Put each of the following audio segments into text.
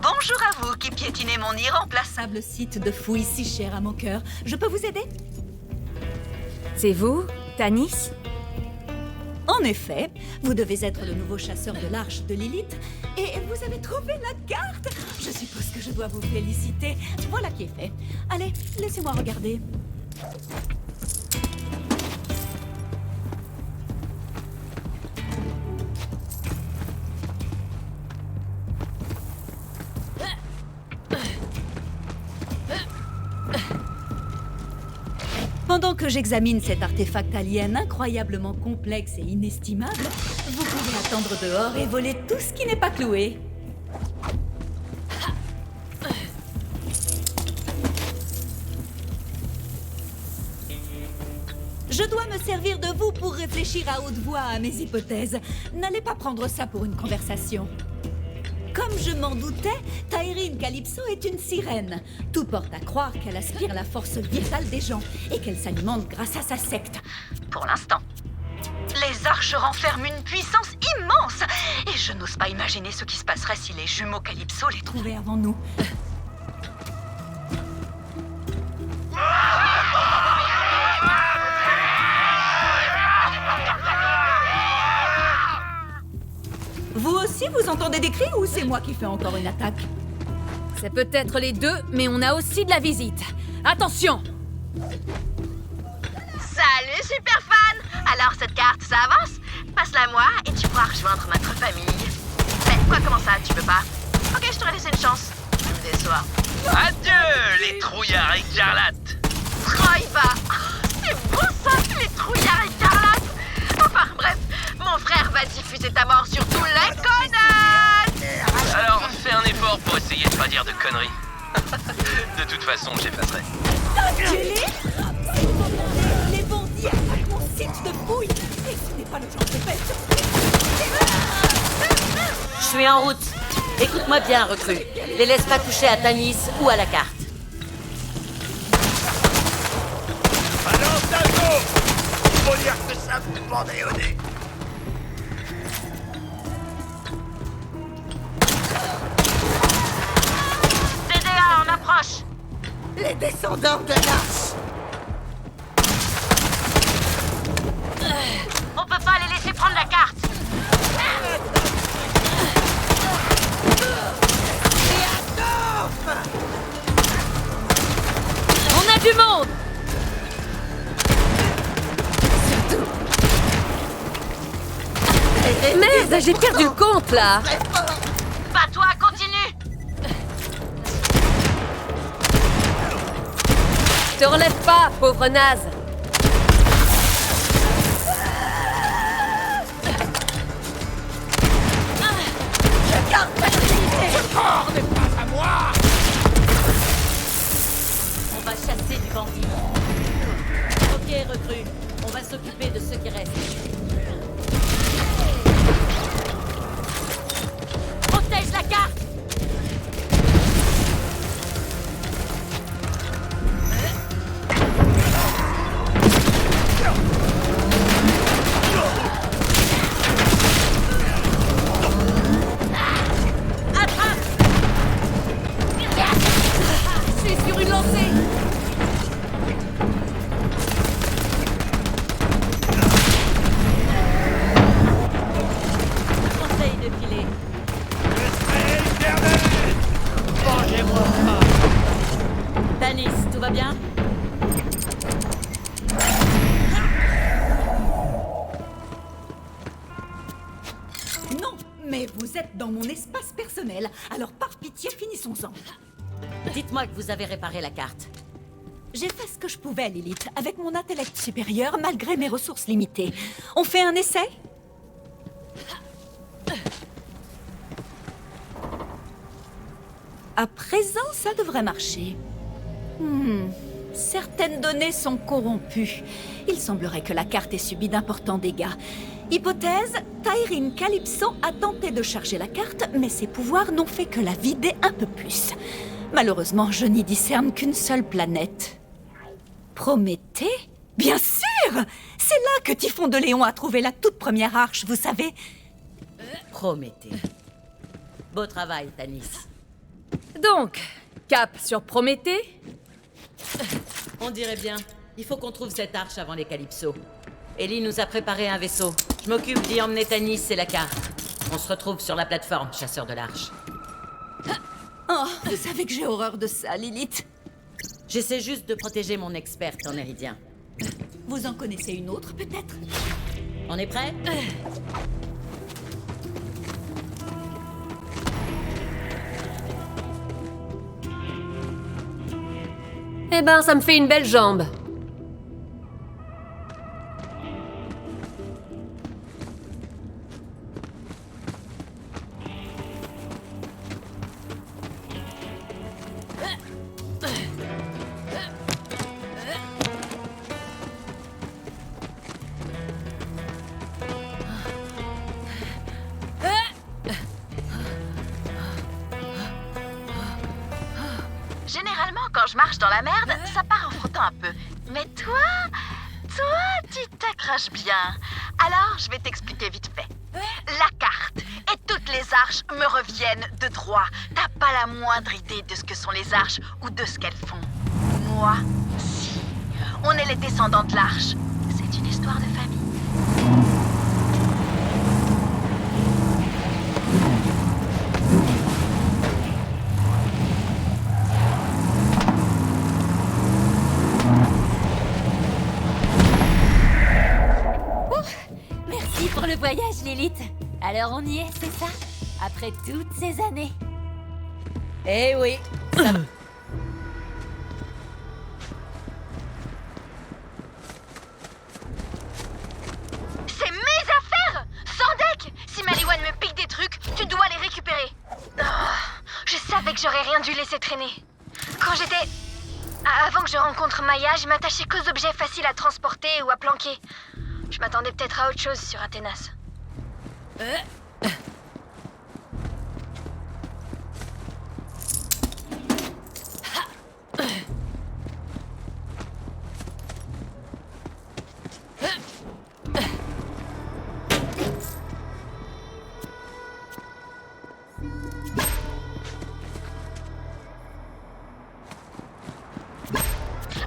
Bonjour à vous qui piétinez mon irremplaçable site de fouilles si cher à mon cœur. Je peux vous aider? C'est vous, Tanis? En effet, vous devez être le nouveau chasseur de l'Arche de Lilith et vous avez trouvé la carte. Je suppose que je dois vous féliciter. Voilà qui est fait. Allez, laissez-moi regarder. Pendant que j'examine cet artefact alien incroyablement complexe et inestimable, vous pouvez attendre dehors et voler tout ce qui n'est pas cloué. Je dois me servir de vous pour réfléchir à haute voix à mes hypothèses. N'allez pas prendre ça pour une conversation. Comme je m'en doutais, Tairine Calypso est une sirène. Tout porte à croire qu'elle aspire la force vitale des gens et qu'elle s'alimente grâce à sa secte. Pour l'instant. Les arches renferment une puissance immense et je n'ose pas imaginer ce qui se passerait si les jumeaux Calypso les trouvaient avant nous. Vous aussi, vous entendez des cris ou c'est moi qui fais encore une attaque? C'est peut-être les deux, mais on a aussi de la visite. Attention! Salut super fan! Alors cette carte, ça avance? Passe-la moi et tu pourras rejoindre notre famille. Mais quoi, comment ça, tu peux pas? Ok, je t'aurais laissé une chance. Tu me déçois. Adieu, les trouillards écarlates! Oh, il va! C'est beau ça, les trouillards écarlates! Enfin bref, mon frère va diffuser ta mort sur tous les connards! Alors, fais un effort pour essayer de pas dire de conneries. De toute façon, j'effacerai. Enculé! Les bandits attaquent mon site de fouille! Et ce n'est pas le genre de bête! Je suis en route. Écoute-moi bien, recrue. Les laisse pas toucher à Tanis ou à la carte. Alors, Tango! Faut dire que ça me bandait au nez. C'est Les descendants de l'Arche! On peut pas les laisser prendre la carte. On a du monde! Merde, j'ai perdu le compte, là! Pas toi, continue. Te relève pas, pauvre naze! On va chasser du bandit. Ok, recrue. On va s'occuper de ceux qui restent. Protège la carte! Je suis sur une lancée! Conseil de filer. Vengez-moi. Tanis, tout va bien? Non, mais vous êtes dans mon espace personnel, alors par pitié, finissons-en. Dites-moi que vous avez réparé la carte. J'ai fait ce que je pouvais, Lilith, avec mon intellect supérieur, malgré mes ressources limitées. On fait un essai? À présent, ça devrait marcher. Certaines données sont corrompues. Il semblerait que la carte ait subi d'importants dégâts. Hypothèse, Taïrine Calypso a tenté de charger la carte, mais ses pouvoirs n'ont fait que la vider un peu plus. Malheureusement, je n'y discerne qu'une seule planète. Prométhée? Bien sûr! C'est là que Typhon de Léon a trouvé la toute première arche, vous savez. Prométhée. Beau travail, Tanis. Donc, cap sur Prométhée? On dirait bien. Il faut qu'on trouve cette arche avant les Calypso. Ellie nous a préparé un vaisseau. Je m'occupe d'y emmener Tanis et la carte. On se retrouve sur la plateforme, chasseur de l'arche. Oh, vous savez que j'ai horreur de ça, Lilith. J'essaie juste de protéger mon experte en Héridien. Vous en connaissez une autre, peut-être? On est prêt? Eh ben, ça me fait une belle jambe. Généralement, quand je marche dans la merde, ça part en frottant un peu. Mais toi, tu t'accroches bien. Alors, je vais t'expliquer vite fait. La carte et toutes les arches me reviennent de droit. T'as pas la moindre idée de ce que sont les arches ou de ce qu'elles font. Moi, si. On est les descendants de l'arche. C'est une histoire de famille. Merci pour le voyage, Lilith. Alors on y est, c'est ça? Après toutes ces années. Eh oui, ça va. C'est mes affaires! Sandek! Si Maliwan me pique des trucs, tu dois les récupérer. Je savais que j'aurais rien dû laisser traîner. Quand j'étais... Avant que je rencontre Maya, je m'attachais qu'aux objets faciles à transporter ou à planquer. Je m'attendais peut-être à autre chose sur Athénas.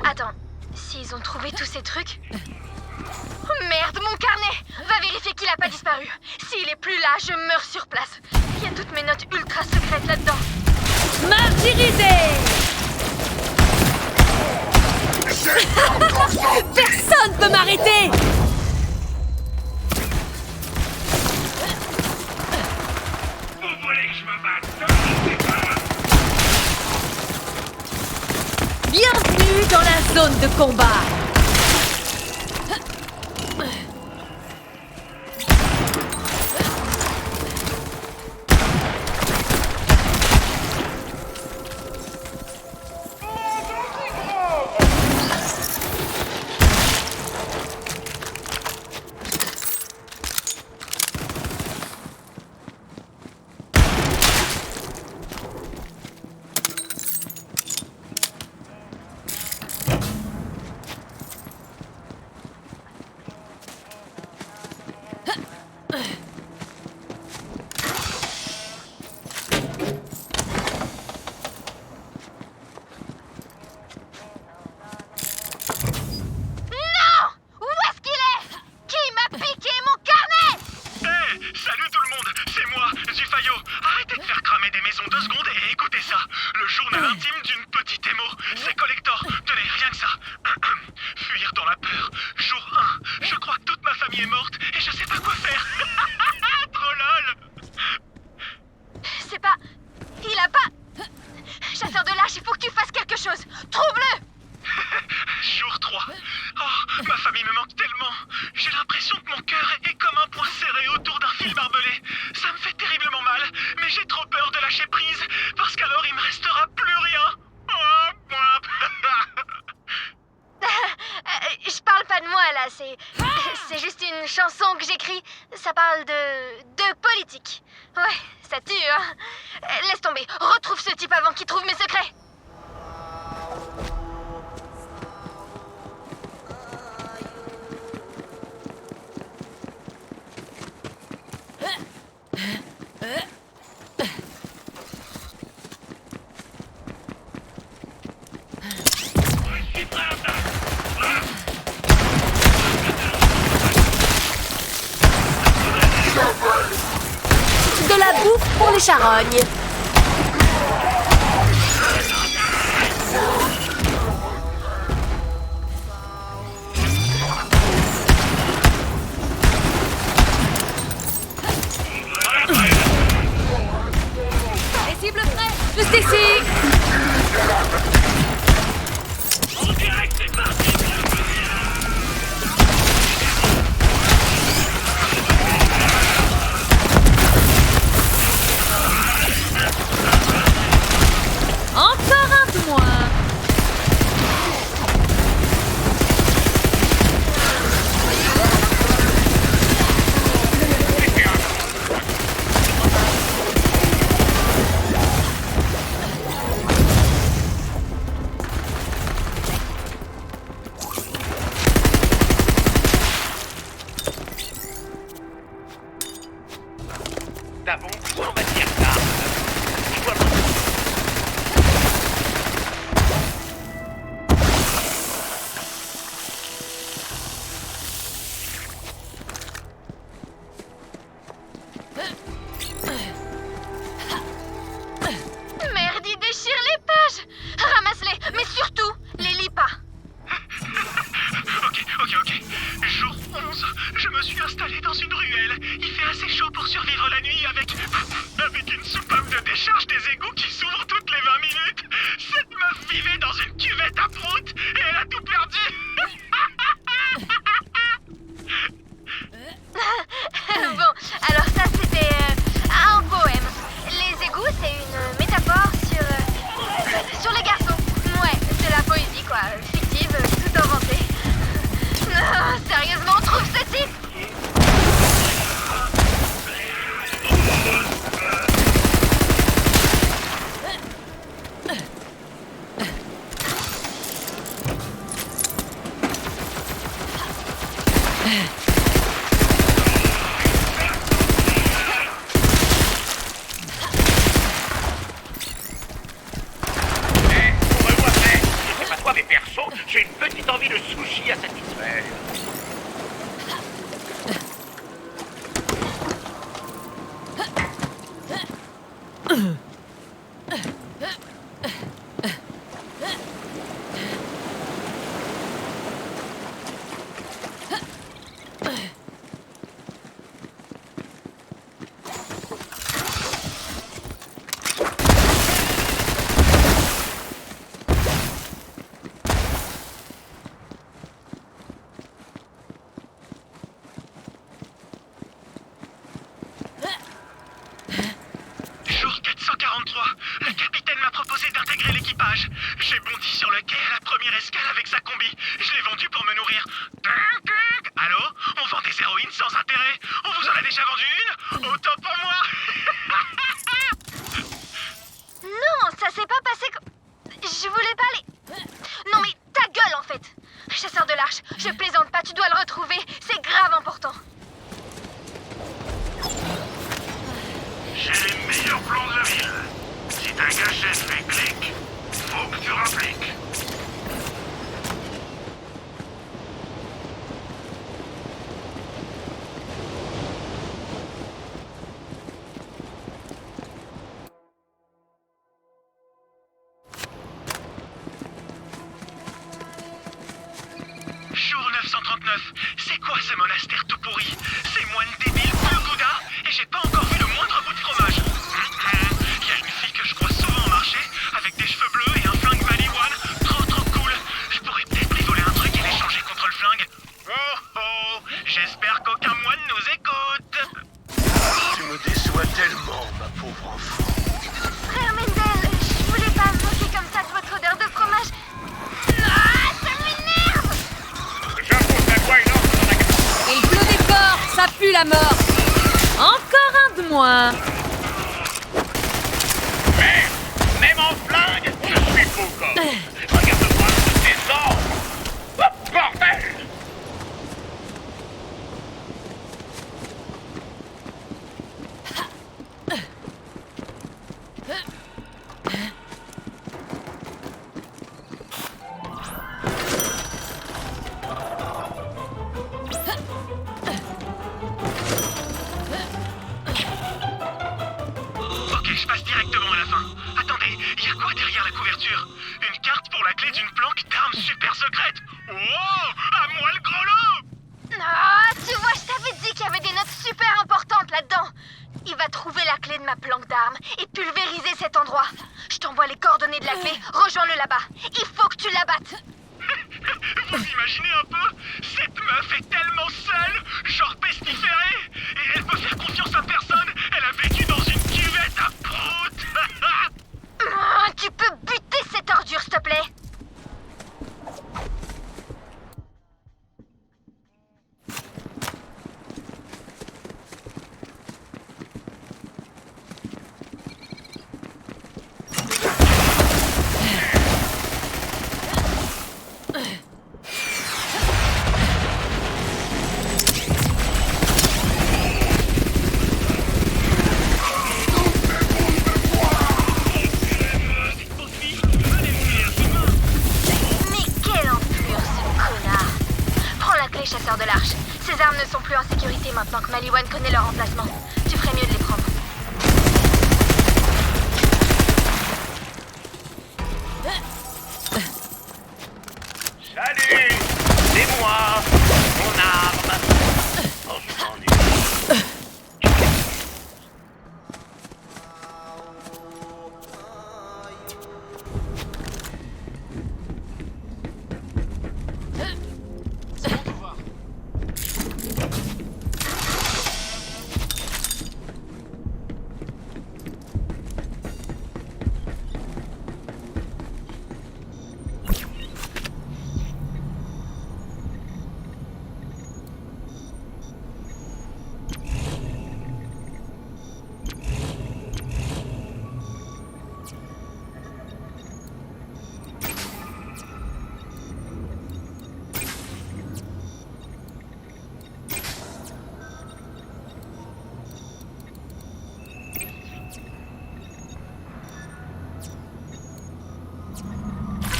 Attends, s'ils ont trouvé tous ces trucs... Oh merde, mon carnet! Va vérifier qu'il a pas disparu. S'il est plus là, je meurs sur place. Il y a toutes mes notes ultra secrètes là-dedans. Martyrisé! Personne peut m'arrêter! Vous voulez que je me batte? Bienvenue dans la zone de combat! C'est juste une chanson que j'écris. Ça parle de politique. Ouais, ça tue, hein. Laisse tomber. Retrouve ce type avant qu'il trouve mes secrets. De la bouffe pour les charognes. Les cibles prêtes! Juste ici! On dirait que c'est parti. Encore un de moins! T'as bon goût en matière d'armes. Je vois pas. Merde, il déchire les pages. Ramasse-les, mais surtout, les lis pas. Ok. Jour 11, je me suis installé dans une ruelle. Il fait assez chaud pour survivre la nuit avec une soupape de décharge des égouts qui s'ouvre toutes les 20 minutes. Cette meuf vivait dans une cuvette à prout et elle a tout perdu. Bon, alors ça c'était un poème. Les égouts, c'est une métaphore sur les garçons. Ouais, c'est la poésie quoi, fictive, tout inventé. Non, sérieusement, trouve ce type. On me voit faire. C'est pas toi, mais perso, je envies de sushi à satisfaire. Jour 443, le capitaine m'a proposé d'intégrer l'équipage. J'ai bondi sur le quai à la première escale avec sa combi. Je l'ai vendu pour me nourrir. Allô? On vend des héroïnes sans intérêt. On vous en a déjà vendu une? Autant pour moi. Non, ça s'est pas passé Je voulais pas aller... Non mais ta gueule en fait. Chasseur de l'arche, je plaisante pas, tu dois le retrouver. C'est grave important. J'ai les meilleurs plans de la ville. Si ta gâchette fait clic, faut que tu rappliques. Jour 939, c'est quoi ce monastère tout pourri? Ces moines débiles plus gouda et j'ai pas encore vu le moindre bout de fromage. Il y a une fille que je croise souvent au marché, avec des cheveux bleus et un flingue Maliwan. Trop cool. Je pourrais peut-être lui voler un truc et l'échanger contre le flingue. Oh, j'espère qu'aucun moine nous écoute. Tu me déçois tellement, ma pauvre enfant. Frère Mendel, je voulais pas me moquer comme ça de votre odeur de fromage. Ah, ça m'énerve! J'impose la loi et l'ordre dans la gare. Il pleut des corps, ça pue la mort. Encore un de moins. Même en flingue, je suis beau gosse. Regarde-moi ce descend. Oh, bordel! Ok, je passe directement à la fin. Attendez, il y a quoi derrière la couverture? Une carte pour la clé d'une planque d'armes super secrète. Oh, à moi le gros lot! Ah, tu vois, je t'avais dit qu'il y avait des notes super importantes là-dedans. Il va trouver la clé de ma planque d'armes et pulvériser cet endroit. Je t'envoie les coordonnées de la clé, rejoins-le là-bas. Il faut que tu l'abattes. Vous imaginez un peu? Cette meuf est tellement seule, genre pestiférée, et elle peut faire confiance à personne. Elle a vécu dans une cuvette à prout. Ah, tu peux buter cette ordure, s'il te plaît? Mais quelle enflure, ce connard! Prends la clé, chasseur de l'arche. Ces armes ne sont plus en sécurité maintenant que Maliwan connaît leur emplacement. Tu ferais mieux de les prendre. Salut, c'est moi, mon arme. Oh, je m'ennuie.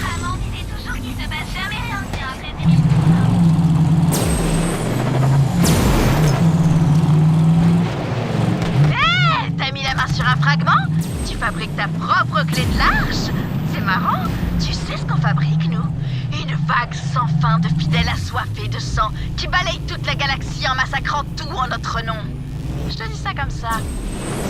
Maman disait toujours qu'il se passe jamais rien de bien après tu fabriques ta propre clé de l'arche? C'est marrant. Tu sais ce qu'on fabrique, nous? Une vague sans fin de fidèles assoiffés de sang qui balaye toute la galaxie en massacrant tout en notre nom. Je te dis ça comme ça.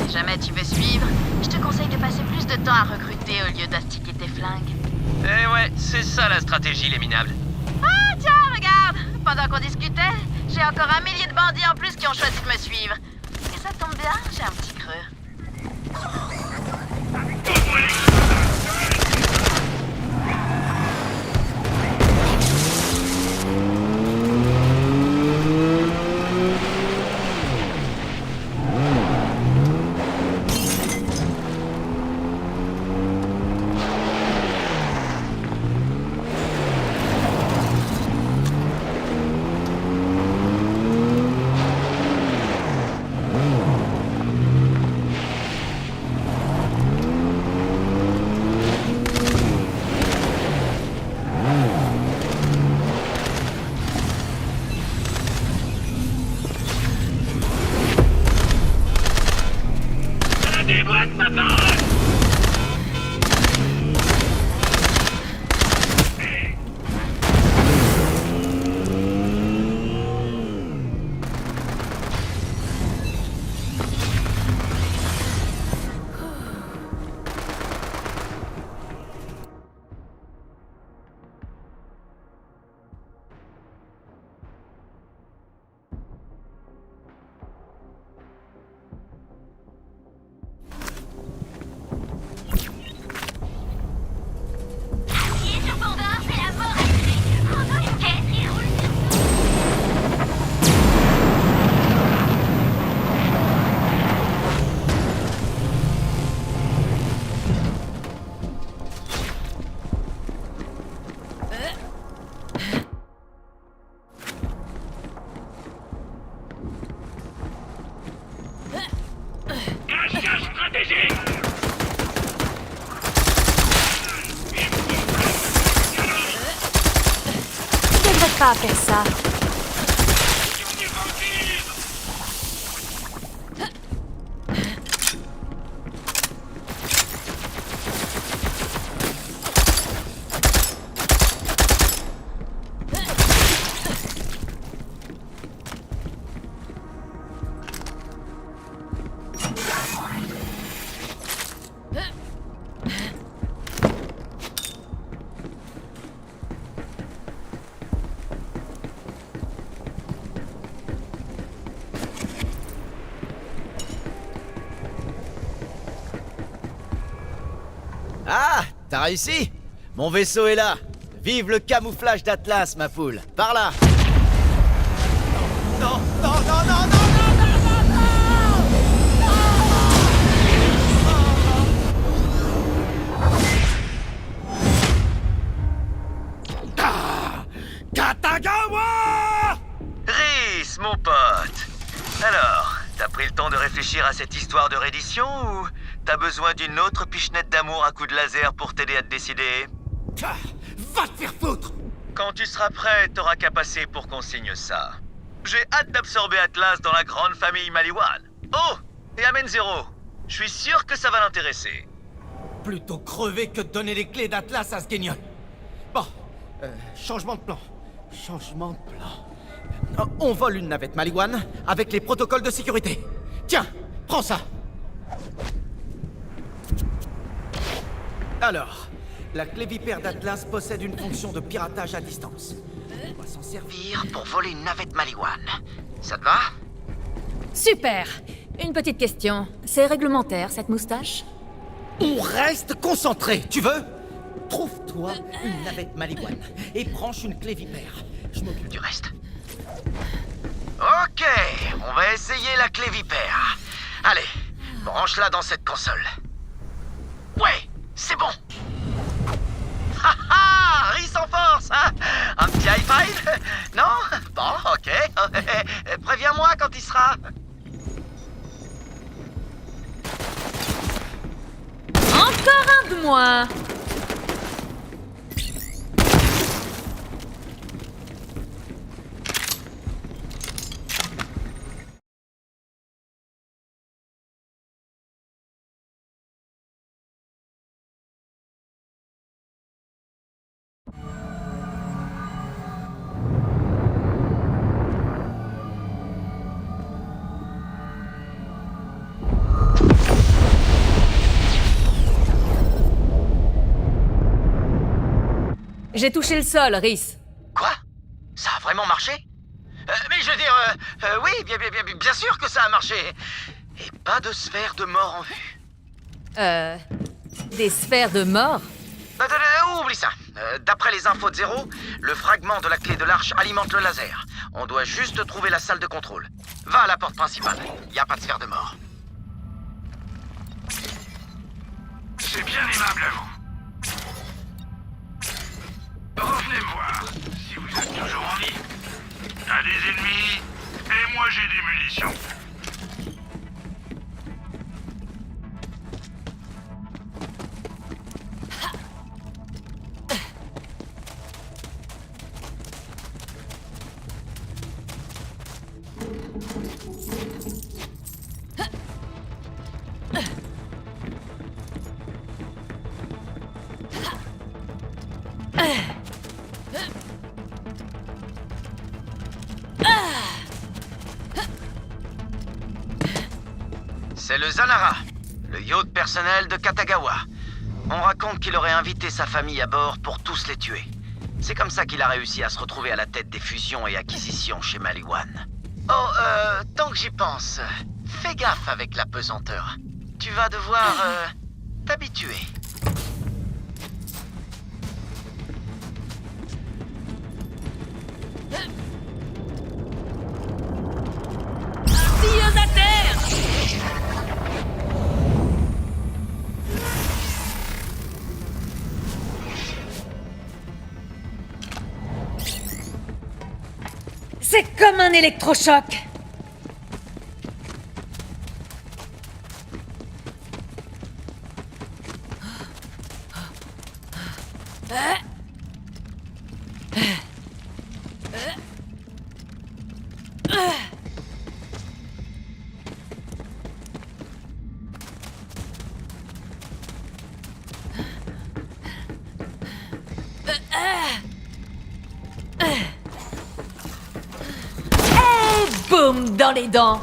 Si jamais tu veux suivre, je te conseille de passer plus de temps à recruter au lieu d'astiquer tes flingues. Eh ouais, c'est ça la stratégie, les minables. Ah tiens, regarde! Pendant qu'on discutait, j'ai encore 1 millier de bandits en plus qui ont choisi de me suivre. Et ça tombe bien, j'ai un petit creux. Déboîte ma parole! Cache-cache stratégique! Je devrais pas faire ça. Ah, t'as réussi? Mon vaisseau est là. Vive le camouflage d'Atlas, ma poule. Par là. Non, non, non, non, non, non, non, non, non. Ah, Katagawa! Rhys, mon pote. Alors, t'as pris le temps de réfléchir à cette histoire de reddition ou t'as besoin d'une autre pichenette d'amour à coups de laser pour t'aider à te décider? Ah, va te faire foutre! Quand tu seras prêt, t'auras qu'à passer pour qu'on signe ça. J'ai hâte d'absorber Atlas dans la grande famille Maliwan. Oh, et Amen Zero. Je suis sûr que ça va l'intéresser. Plutôt crever que de donner les clés d'Atlas à ce guignol. Bon, changement de plan. Changement de plan. On vole une navette Maliwan avec les protocoles de sécurité. Tiens, prends ça. Alors, la clé vipère d'Atlas possède une fonction de piratage à distance. On va s'en servir Pour voler une navette Maliwan. Ça te va? Super. Une petite question. C'est réglementaire, cette moustache? On reste concentré, tu veux? Trouve-toi une navette Maliwan et branche une clé vipère. Je m'occupe Du reste. Ok, on va essayer la clé vipère. Allez, branche-la dans cette console. Ouais, c'est bon. Ha ha, Rhys en force, hein? Un petit high five? Non? Bon, ok. Préviens-moi quand il sera. Encore un de moins. J'ai touché le sol, Rhys. Quoi? Ça a vraiment marché? Mais je veux dire, oui, bien sûr que ça a marché. Et pas de sphère de mort en vue. Des sphères de mort? Oublie ça. D'après les infos de Zéro, le fragment de la clé de l'arche alimente le laser. On doit juste trouver la salle de contrôle. Va à la porte principale. Y a pas de sphère de mort. C'est bien aimable à vous. Revenez me voir, si vous êtes toujours en vie. T'as des ennemis, et moi j'ai des munitions. C'est le Zanara, le yacht personnel de Katagawa. On raconte qu'il aurait invité sa famille à bord pour tous les tuer. C'est comme ça qu'il a réussi à se retrouver à la tête des fusions et acquisitions chez Maliwan. Oh, tant que j'y pense, fais gaffe avec la pesanteur. Tu vas devoir, t'habituer. Tilleuse à terre! C'est comme un électrochoc! Boum dans les dents.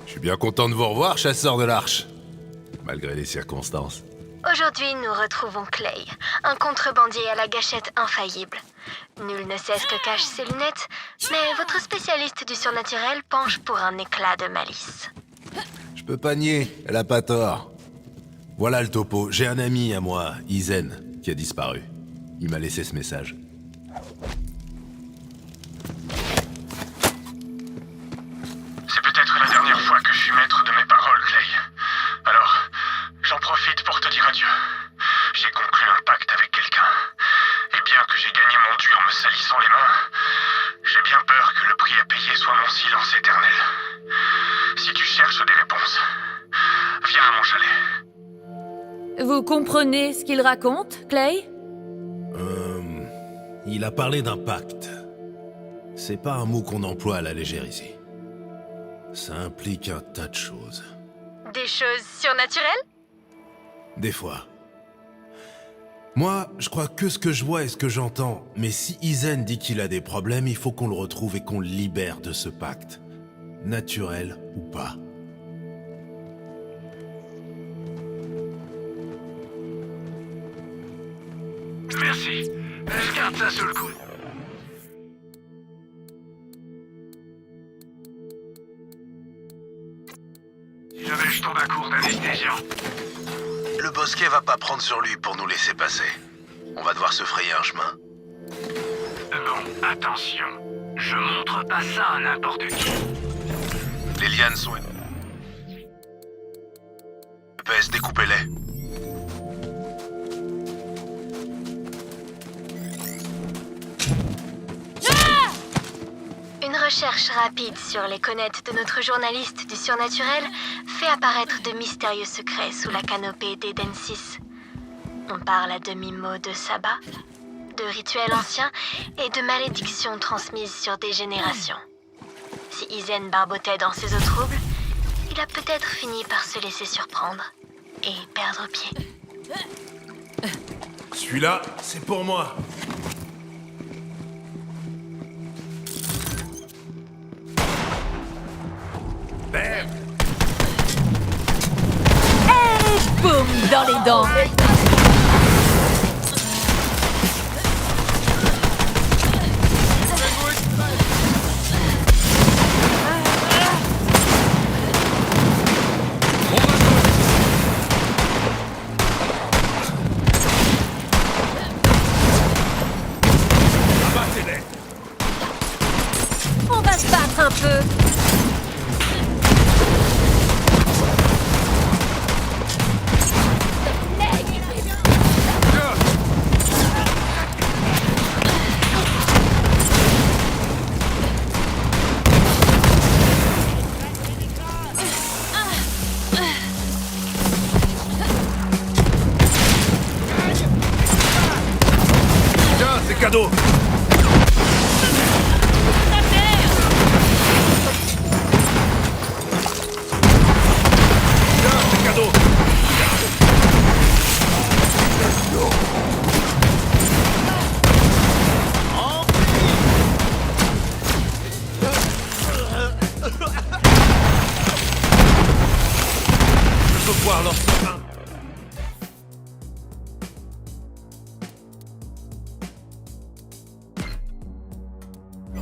Je suis bien content de vous revoir, chasseur de l'Arche. Malgré les circonstances. Aujourd'hui, nous retrouvons Clay, un contrebandier à la gâchette infaillible. Nul ne sait ce que cachent ses lunettes, mais votre spécialiste du surnaturel penche pour un éclat de malice. Je peux pas nier, elle a pas tort. Voilà le topo, j'ai un ami à moi, Izen, qui a disparu. Il m'a laissé ce message. C'est peut-être la dernière fois que je suis maître de mes paroles, Clay. Alors, j'en profite pour te dire adieu. J'ai conclu un pacte avec quelqu'un. Et bien que j'ai gagné mon dû en me salissant les mains, j'ai bien peur que le prix à payer soit mon silence éternel. Si tu cherches des réponses, viens à mon chalet. Vous comprenez ce qu'il raconte, Clay? Il a parlé d'un pacte. C'est pas un mot qu'on emploie à la légère ici. Ça implique un tas de choses. Des choses surnaturelles? Des fois. Moi, je crois que ce que je vois et ce que j'entends. Mais si Izen dit qu'il a des problèmes, il faut qu'on le retrouve et qu'on le libère de ce pacte. Naturel ou pas. Merci. Je garde ça sous le coude. Si jamais je tombe à court d'anesthésiant. Le bosquet va pas prendre sur lui pour nous laisser passer. On va devoir se frayer un chemin. Bon, attention. Je montre pas ça à n'importe qui. Les lianes sont... épaisses, découpez-les. Une recherche rapide sur les connettes de notre journaliste du surnaturel fait apparaître de mystérieux secrets sous la canopée d'Eden 6. On parle à demi-mot de sabbat, de rituels anciens et de malédictions transmises sur des générations. Si Izen barbotait dans ses eaux troubles, il a peut-être fini par se laisser surprendre et perdre pied. Celui-là, c'est pour moi. Et boum dans les dents. On va se battre un peu. Tiens, c'est cadeau. Tiens, c'est cadeau. Je veux voir leur sapin.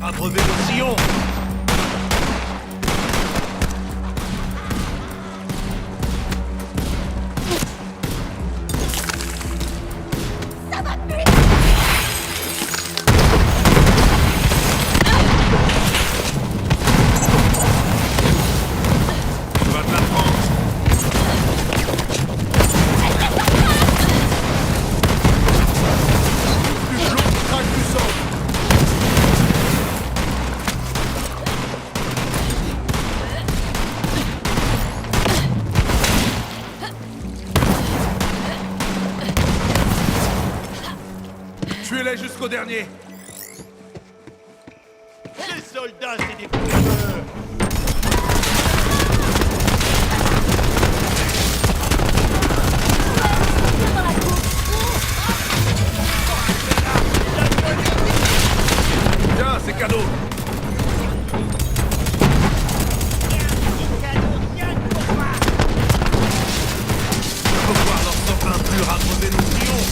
Abreuver le sillon. Tu vas te la prendre. Plus l'eau qui craque du sang. Tuez-les jusqu'au dernier. Les soldats, c'est des fouilleurs. Tiens, c'est cadeau. Je veux voir leur sapin plus rabreuver nos sillons.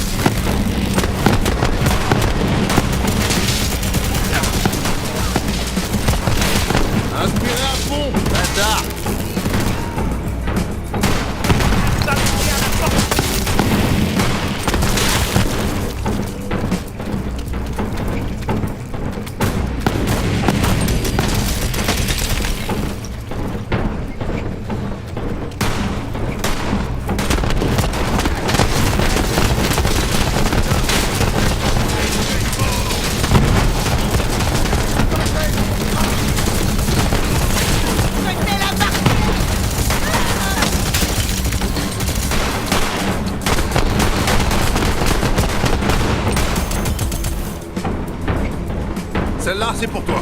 Inspirez à fond, bâtard. Celle-là, c'est pour toi.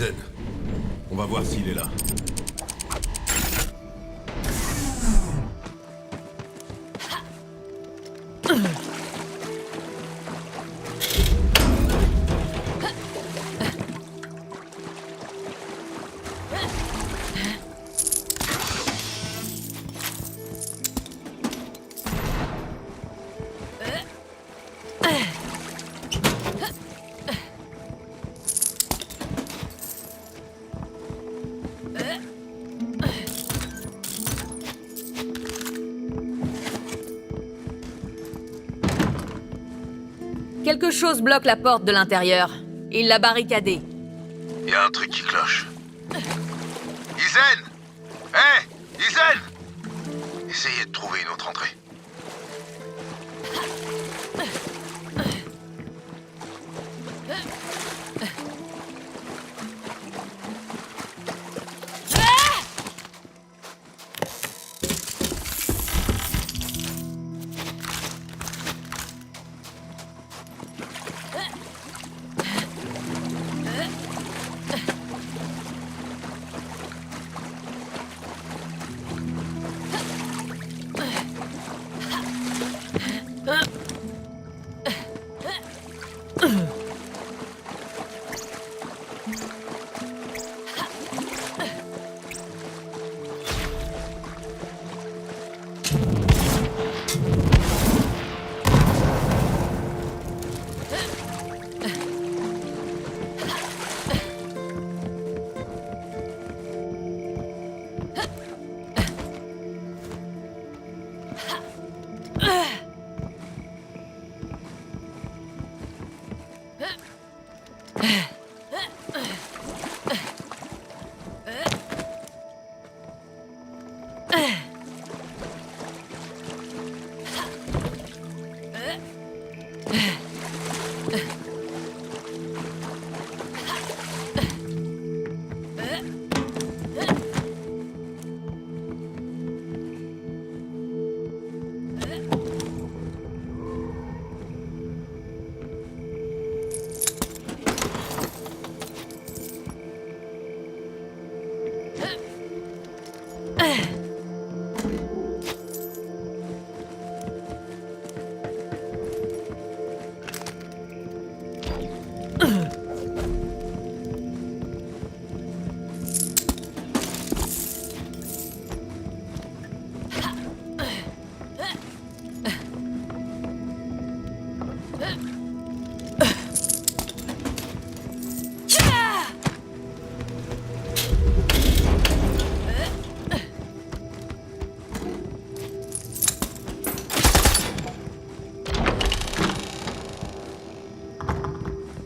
Izen. On va voir s'il est là. Quelque chose bloque la porte de l'intérieur. Il l'a barricadée. Il y a un truc qui cloche. Izen! Hé! Izen! Essayez de trouver une autre entrée.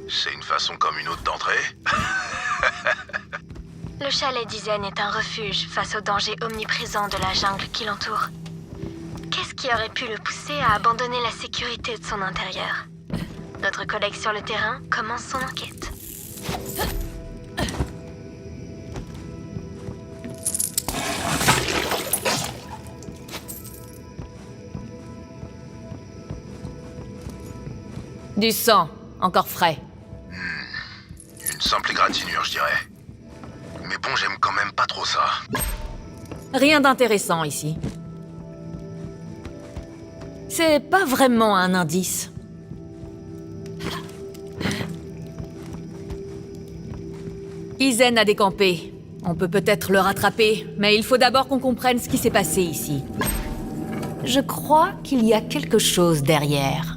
C'est une façon comme une autre d'entrer. Le chalet d'Izen est un refuge face aux dangers omniprésents de la jungle qui l'entoure. Qu'est-ce qui aurait pu le pousser à abandonner la sécurité de son intérieur? Notre collègue sur le terrain commence son enquête. Du sang, encore frais. Une simple égratignure, je dirais. Mais bon, j'aime quand même pas trop ça. Rien d'intéressant ici. C'est pas vraiment un indice. Izen a décampé. On peut peut-être le rattraper, mais il faut d'abord qu'on comprenne ce qui s'est passé ici. Je crois qu'il y a quelque chose derrière.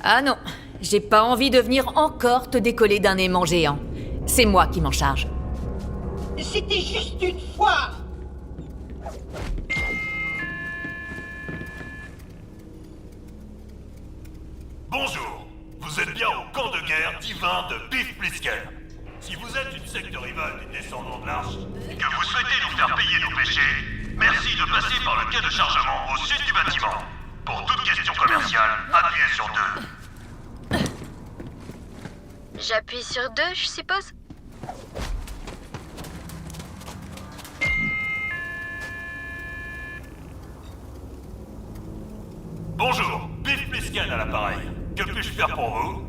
Ah non, j'ai pas envie de venir encore te décoller d'un aimant géant. C'est moi qui m'en charge. C'était juste une fois. Bonjour, vous êtes bien au camp de guerre divin de Biff Plisken. Si vous êtes une secte rivale des descendants de l'Arche, et que vous souhaitez nous faire payer nos péchés, merci de passer par le quai de chargement au sud du bâtiment. Pour toute question commerciale, appuyez sur 2. J'appuie sur 2, je suppose? Bonjour, Biff Plisken à l'appareil. Que puis-je faire pour vous?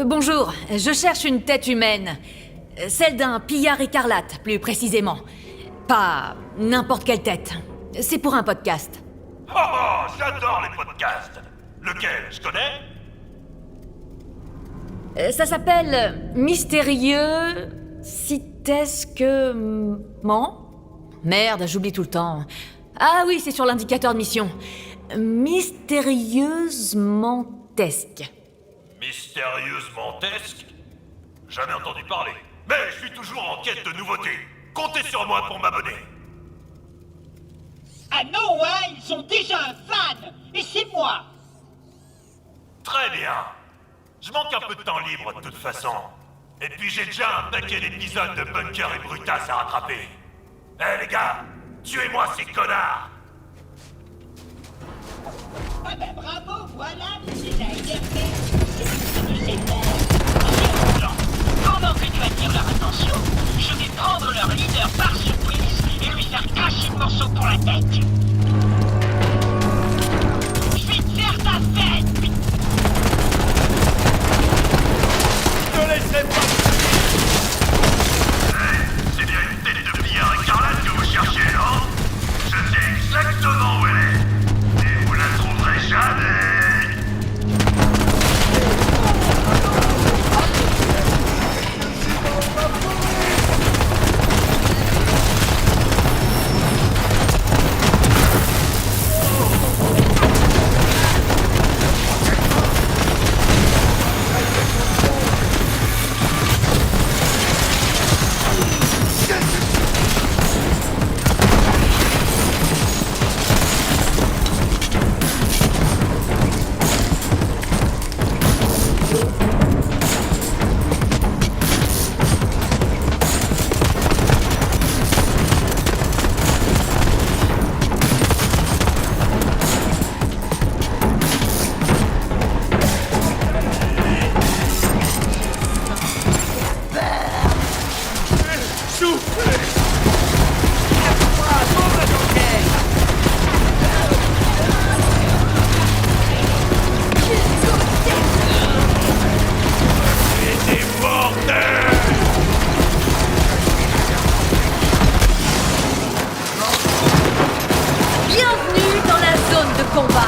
Bonjour, je cherche une tête humaine. Celle d'un pillard écarlate, plus précisément. Pas n'importe quelle tête. C'est pour un podcast. Oh, j'adore les podcasts. Lequel, je connais? Ça s'appelle Mystérieux... Citesquement. Merde, j'oublie tout le temps. Ah oui, c'est sur l'indicateur de mission. Mystérieusement-tesque. Mystérieusement-tesque? Jamais entendu parler. Mais je suis toujours en quête de nouveautés. Comptez sur moi pour m'abonner. Ah non, hein, ils sont déjà un fan. Et c'est moi. Très bien. Je manque un peu de temps libre de toute façon. Et puis j'ai déjà un paquet d'épisodes de Bunker et Brutus à rattraper. Eh les gars, tuez-moi ces connards! Ah ben bravo, voilà, vous les a énervés. C'est bon. Pendant que tu attires leur attention, je vais prendre leur leader par surprise et lui faire cracher le morceau pour la tête. Je vais te faire ta fête. Ne laissez pas... C'est bien une tête de billard écarlate que vous cherchez, non? Je sais exactement où elle est. Et vous la trouverez jamais. Bienvenue dans la zone de combat.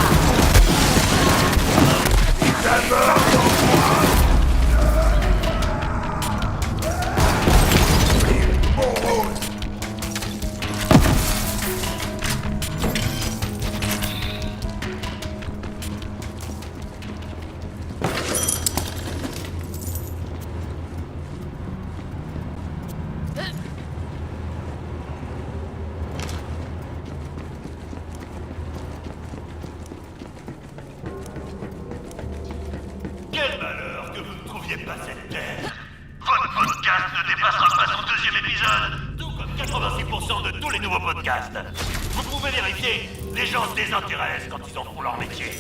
Quel malheur que vous ne trouviez pas cette terre. Votre podcast ne dépassera pas son deuxième épisode, tout comme 86% de tous les nouveaux podcasts. Vous pouvez vérifier, les gens se désintéressent quand ils en font leur métier.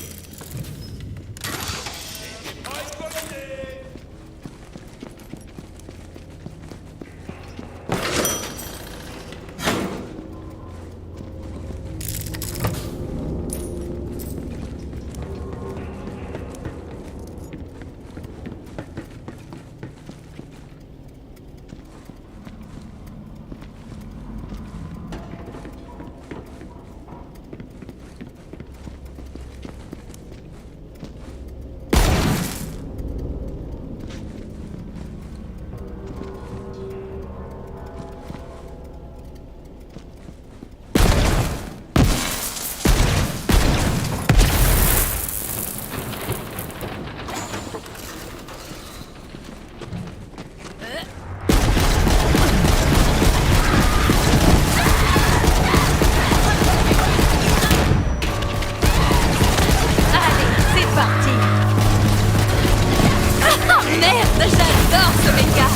Merde, j'adore ce méca.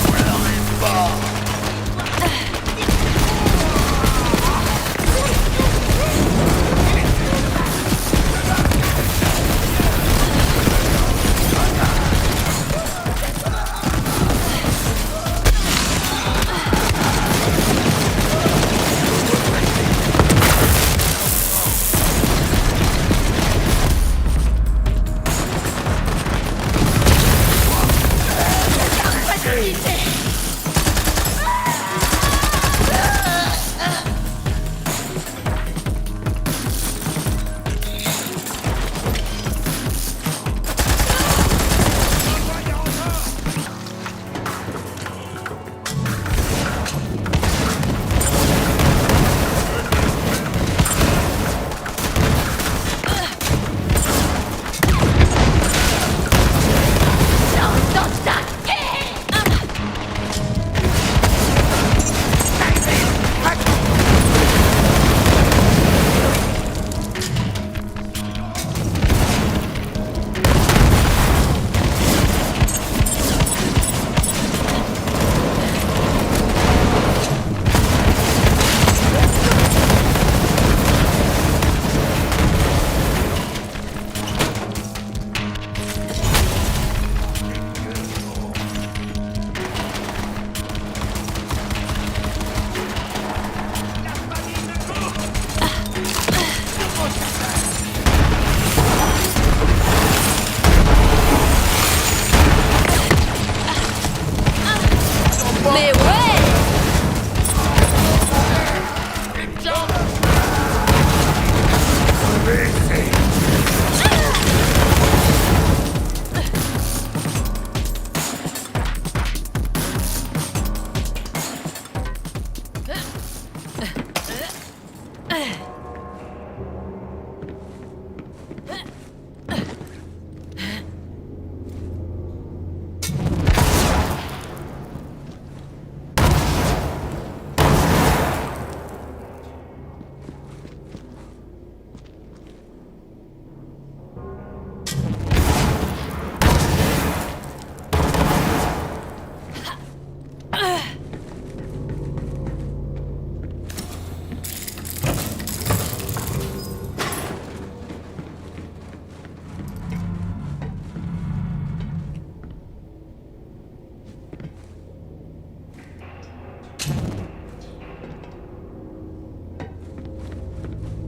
Mais ouais!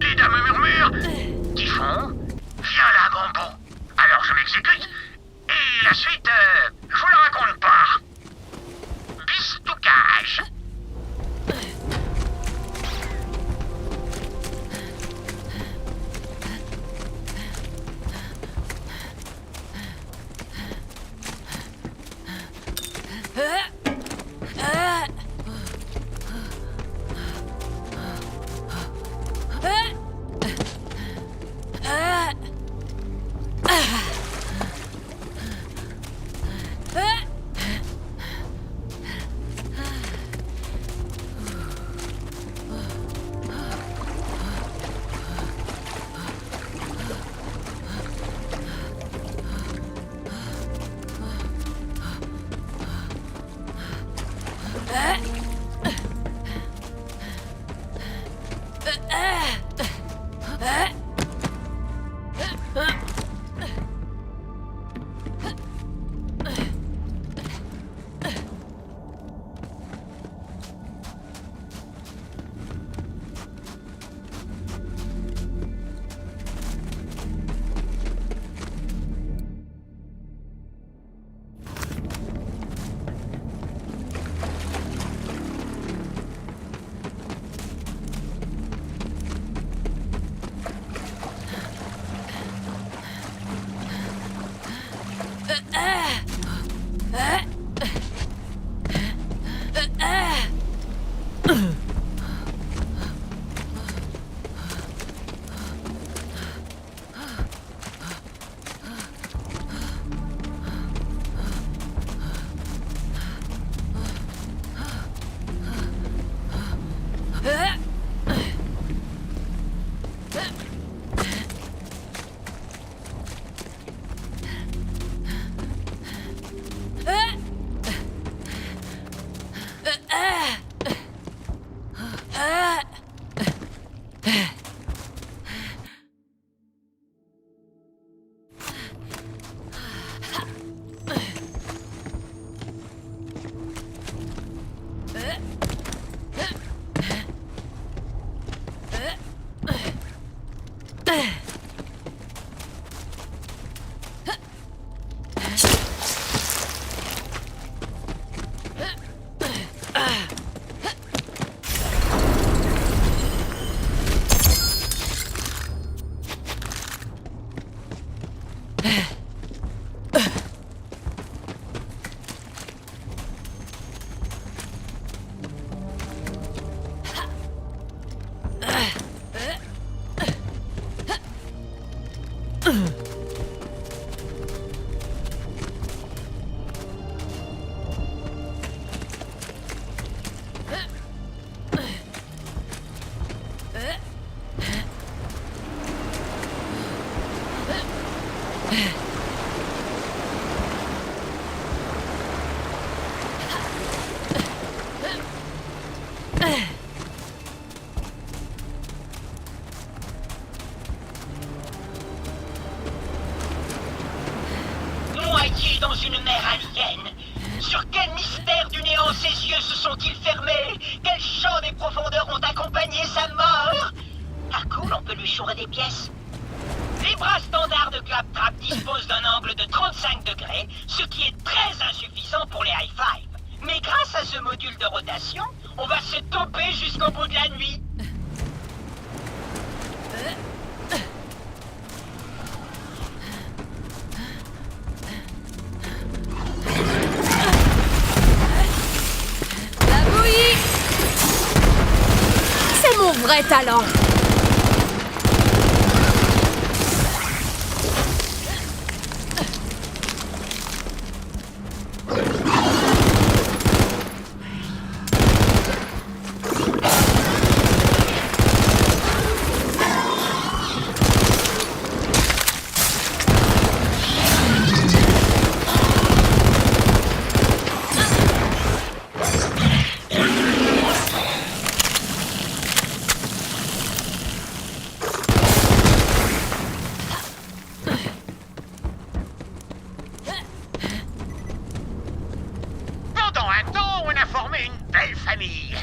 Les dames murmurent. Typhon, viens là, bonbon. Alors je m'exécute. Et la suite, je vous la raconte pas. Bistoucage. noyé dans une mer alien. Sur quel mystère du néant ses yeux se sont-ils fermés? Quel chant des profondeurs ont accompagné sa mort? Ah cool, on peut lui chourer des pièces. Les bras standards de Claptrap disposent d'un angle de 35 degrés, ce qui est très insuffisant pour les high-five. Mais grâce à ce module de rotation, on va se toper jusqu'au bout de la nuit. La bouillie! C'est mon vrai talent! Pendant un temps, on a formé une belle famille.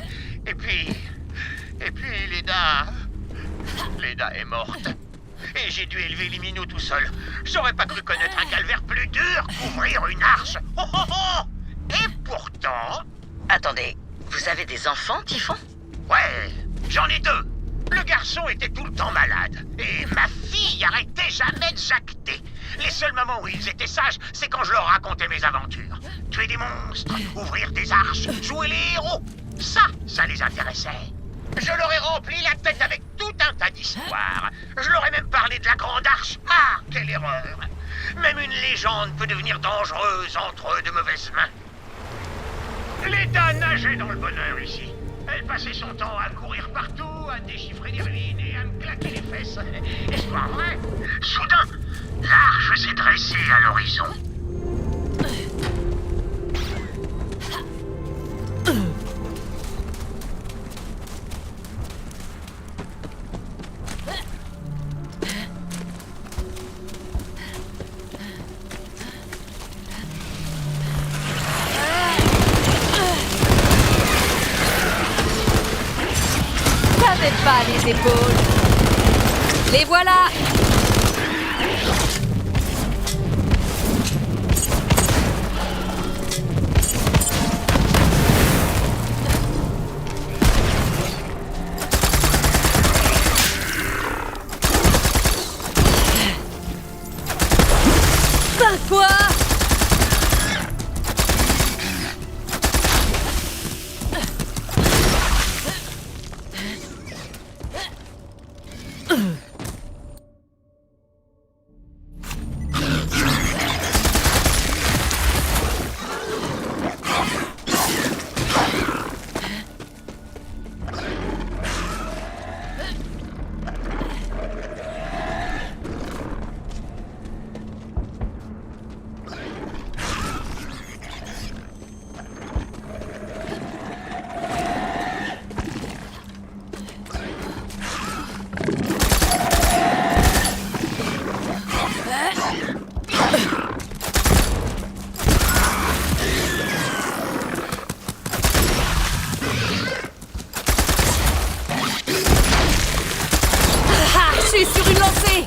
Et puis Leda est morte. Et j'ai dû élever les minots tout seul. J'aurais pas cru connaître un calvaire plus dur qu'ouvrir une arche. Oh, oh, oh. Et pourtant... Attendez, vous avez des enfants, Typhon? Ouais, j'en ai deux. Le garçon était tout le temps malade. Et ma fille arrêtait jamais de jacter. Les seuls moments où ils étaient sages, c'est quand je leur racontais mes aventures. Tuer des monstres, ouvrir des arches, jouer les héros. Ça les intéressait. Je leur ai rempli la tête avec tout un tas d'histoires. Je leur ai même parlé de la Grande Arche. Ah, quelle erreur! Même une légende peut devenir dangereuse entre de mauvaises mains. Leda nageait dans le bonheur ici. Elle passait son temps à courir partout, à déchiffrer des ruines et à me claquer les fesses. Histoire vraie. Soudain, l'arche s'est dressée à l'horizon. T'avais pas les épaules. Les voilà! Ben quoi? Je suis sur une lancée!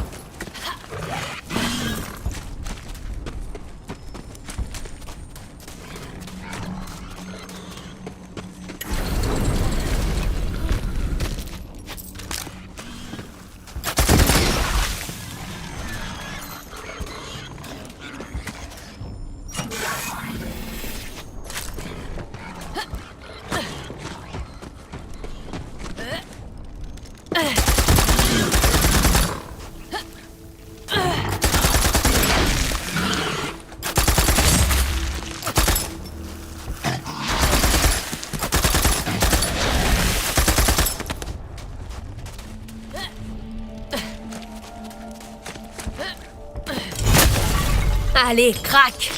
Allez, craque!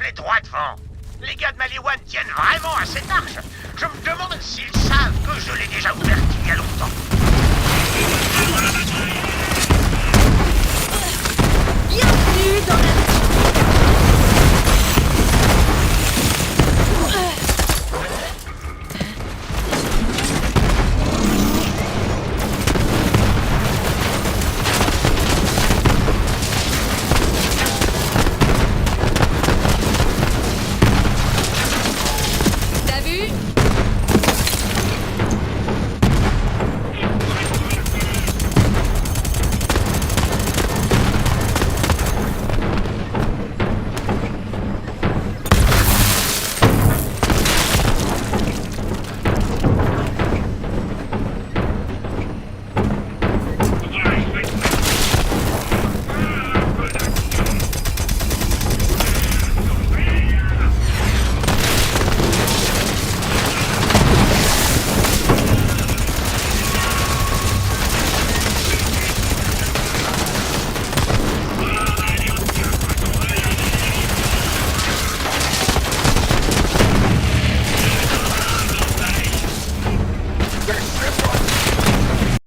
souffler droit devant. Les gars de Maliwan tiennent vraiment à cette arche. Je me demande s'ils savent que je l'ai déjà ouverte il y a longtemps. Bienvenue dans la